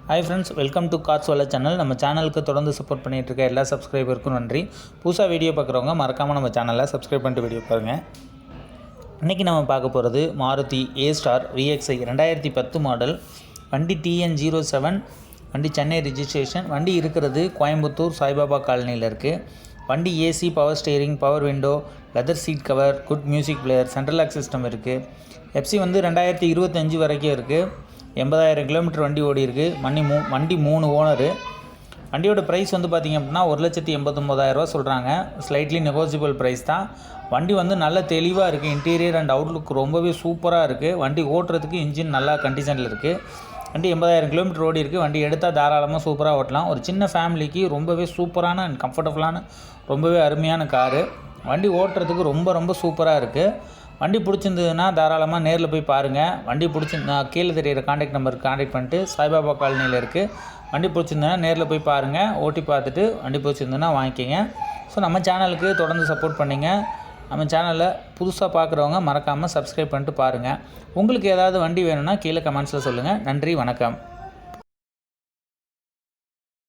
Hi friends, welcome to cars wala channel. நம்ம சேனலுக்கு தொடர்ந்து சப்போர்ட் பண்ணிகிட்டு இருக்க எல்லா சப்ஸ்கிரைபருக்கும் நன்றி. புதுசாக வீடியோ பார்க்குறவங்க மறக்காமல் நம்ம சேனலில் சப்ஸ்கிரைப் பண்ணிட்டு வீடியோ பாருங்கள். இன்றைக்கி நம்ம பார்க்க போகிறது மாருதி A-Star VXi 2010 மாடல். வண்டி TN07, வண்டி சென்னை ரிஜிஸ்ட்ரேஷன். வண்டி இருக்கிறது கோயம்புத்தூர் சாய்பாபா காலனியில் இருக்குது. வண்டி AC, power steering, power window, leather seat cover, good music player, central lock system இருக்குது. எஃப்சி வந்து 2025 வரைக்கும் இருக்குது. 80,000 கிலோமீட்டர் வண்டி ஓடி இருக்குது. வண்டி 3 ஓனரு. வண்டியோட ப்ரைஸ் வந்து பார்த்திங்க அப்படின்னா 1,89,000 சொல்கிறாங்க. ஸ்லைட்லி நெகோசியபிள் ப்ரைஸ் தான். வண்டி வந்து நல்ல தெளிவாக இருக்குது. இன்டீரியர் அண்ட் அவுட்லுக் ரொம்பவே சூப்பராக இருக்குது. வண்டி ஓட்டுறதுக்கு இன்ஜின் நல்லா கண்டிஷனில் இருக்குது. வண்டி 80,000 கிலோமீட்டர் ஓடி இருக்குது. வண்டி எடுத்தால் தாராளமாக சூப்பராக ஓட்டலாம். ஒரு சின்ன ஃபேமிலிக்கு ரொம்பவே சூப்பரான அண்ட் கம்ஃபர்டபுளான ரொம்பவே அருமையான காரு. வண்டி ஓட்டுறதுக்கு ரொம்ப சூப்பராக இருக்குது. வண்டி பிடிச்சிருந்ததுன்னா தாராளமாக நேரில் போய் பாருங்கள். வண்டி பிடிச்சிருந்தா கீழே தெரியிற காண்டாக்ட் நம்பருக்கு காண்டாக்ட் பண்ணிட்டு சாய்பாபா காலனியில் இருக்குது. வண்டி பிடிச்சிருந்ததுன்னா நேரில் போய் பாருங்கள். ஓட்டி பார்த்துட்டு வண்டி பிடிச்சிருந்ததுன்னா வாங்கிக்கோங்க. ஸோ நம்ம சேனலுக்கு தொடர்ந்து சப்போர்ட் பண்ணிங்க. நம்ம சேனலில் புதுசாக பார்க்குறவங்க மறக்காமல் சப்ஸ்கிரைப் பண்ணிட்டு பாருங்கள். உங்களுக்கு ஏதாவது வண்டி வேணும்னா கீழே கமெண்ட்ஸில் சொல்லுங்கள். நன்றி, வணக்கம்.